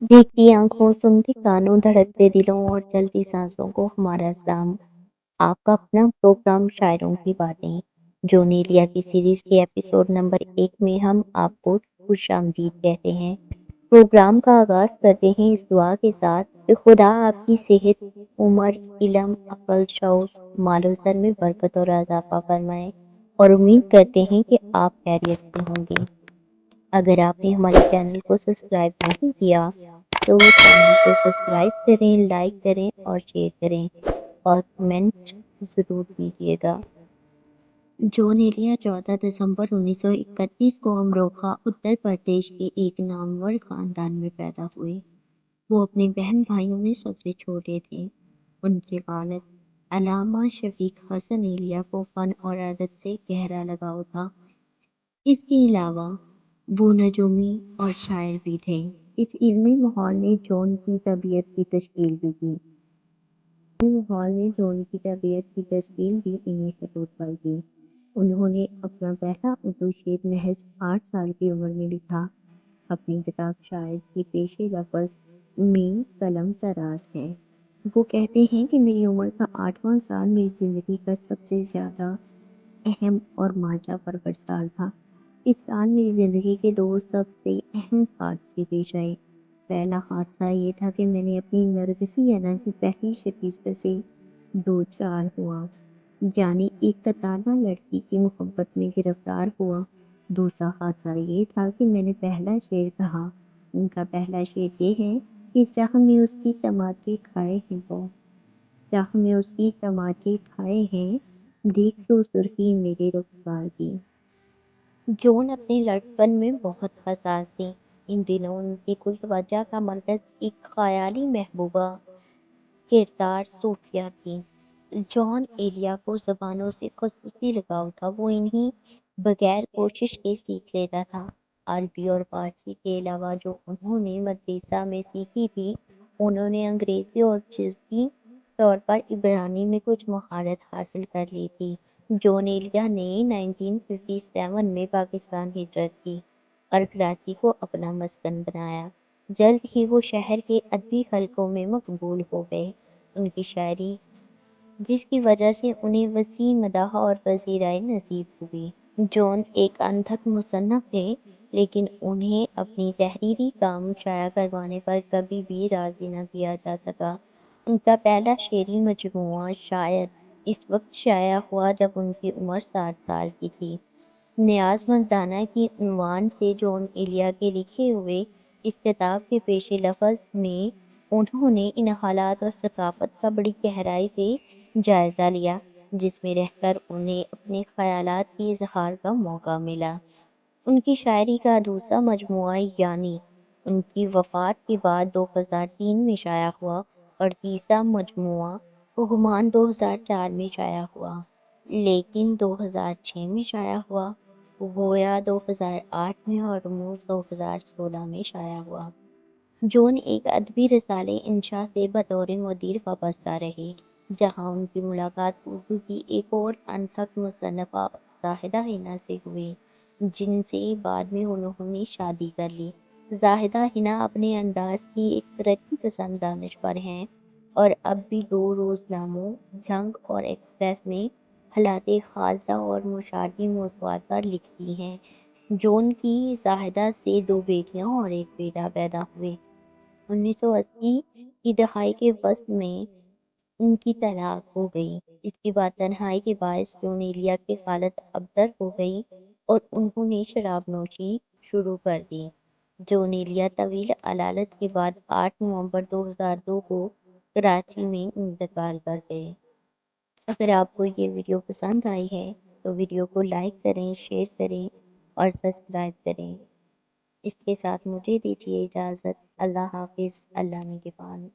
देखती आंखों, सुनती कानों, धड़कते दिलों और चलती सांसों को हमारा सलाम। आपका अपना प्रोग्राम शायरों की बातें, जो नीलिया की सीरीज के एपिसोड नंबर 1 में हम आपको खुशामदीद कहते हैं। प्रोग्राम का आगाज करते हैं इस दुआ के साथ कि खुदा आपकी सेहत, उम्र, इल्म, अक्ल, शऊर, मालो सर में बरकत और इजाफा फरमाए और उम्मीद करते हैं कि आप खैरियत से होंगे। अगर आपने हमारे चैनल को सब्सक्राइब नहीं किया तो वो चैनल को सब्सक्राइब करें, लाइक करें और शेयर करें और कमेंट ज़रूर कीजिएगा। जॉन एलिया 14 दिसंबर 1931 को अमरोहा, उत्तर प्रदेश के एक नामवर खानदान में पैदा हुए। वो अपने बहन भाइयों में सबसे छोटे थे। उनके वालिद अल्लामा शफीक हसन एलिया को फन और अदब से गहरा लगाव था। इसके अलावा वो नजूमी और शायर भी थे। इस इल्मी माहौल ने जॉन की तबीयत की तश्कील भी की। इन्हीं खतूत पर की। उन्होंने अपना पहला उर्दू शेर महज 8 साल की उम्र में लिखा। अपनी किताब शायर की पेशे लफ्ज में कलम तराज है। वो कहते हैं कि मेरी उम्र का 8वां साल मेरी जिंदगी का सबसे ज्यादा अहम और मांझा परवर साल था। इस साल मेरी जिंदगी के 2 सबसे अहम हादसे पेश आए। पहला हादसा ये था कि मैंने अपनी नरगिसी अना की पहली शिकस्त से दो चार हुआ, यानी एक कताना लड़की की मोहब्बत में गिरफ्तार हुआ। दूसरा हादसा ये था कि मैंने पहला शेर कहा। उनका पहला शेर ये है कि चाह में उसकी तमाचे खाए हैं वो, चाह में उसकी तमाचे खाए हैं, देख लो सुर्खी मेरे रुखसार की। जॉन अपने लड़कपन में बहुत हसास थे। इन दिनों उनकी कुल तवज्जो का मरकज एक ख्याली महबूबा किरदार सूफिया थी। जॉन एलिया को ज़बानों से खुसूसी लगाव था। वो इन्हीं बगैर कोशिश के सीख लेता था। अरबी और फारसी के अलावा जो उन्होंने मदरसा में सीखी थी, उन्होंने अंग्रेजी और जुज़वी तौर पर इब्रानी में कुछ महारत हासिल कर ली थी। जॉन एलिया ने 1957 में पाकिस्तान हिजरत की और कराची को अपना मस्कन बनाया। जल्द ही वो शहर के अदबी हलकों में मकबूल हो गए। उनकी शायरी, जिसकी वजह से उन्हें वसी मदाह और पज़ीराई नसीब हुई। जॉन एक अनथक मुसन्निफ़ थे, लेकिन उन्हें अपनी तहरीरी काम शाया करवाने पर कभी भी राज़ी न किया जा सका। उनका पहला शेरी मजमूआ शायर इस वक्त शाया हुआ जब उनकी उम्र 60 साल की थी। नियाज़ मर्दाना की उन्वान से जॉन एलिया के लिखे हुए इस किताब के पेशे लफ्ज़ में उन्होंने इन हालात और सकाफ़त का बड़ी गहराई से जायज़ा लिया, जिसमें रहकर उन्हें अपने ख़यालात की इज़हार का मौका मिला। उनकी शायरी का दूसरा मजमूआ यानी उनकी वफ़ात के बाद 2003 में शाया हुआ और तीसरा मजमूआ गुमान 2004 में शाया हुआ, लेकिन 2006 में शाया हुआ, गोया 2008 में और रूस 2016 में शाया हुआ। जॉन एक अदबी रिसाले इंशा से बतौर मुदीर वाबस्ता रहे, जहाँ उनकी मुलाकात उर्दू की एक और अनथक मुसन्निफ़ा ज़ाहिदा हिना से हुई, जिनसे बाद में उन्होंने शादी कर ली। ज़ाहिदा हिना अपने अंदाज की एक तरक्की पसंद दानिशवर हैं और अब भी दो रोज़नामों जंग और एक्सप्रेस में हालात खासा और मुशारकी मौज़ूआत पर लिखती हैं। जॉन की ज़ाहिदा से 2 बेटियां और एक बेटा पैदा हुए। 1980 की दहाई के वसत में उनकी तलाक हो गई। इसके बाद तन्हाई के बायस जॉन एलिया की हालत अबतर हो गई और उन्होंने शराब नोशी शुरू कर दी। जॉन एलिया तवील अलालत के बाद 8 नवंबर 2002 को कराची में इंतकाल कर गए। अगर आपको ये वीडियो पसंद आई है तो वीडियो को लाइक करें, शेयर करें और सब्सक्राइब करें। इसके साथ मुझे दीजिए इजाज़त। अल्लाह हाफ़िज़। अल्लाह निगहबान।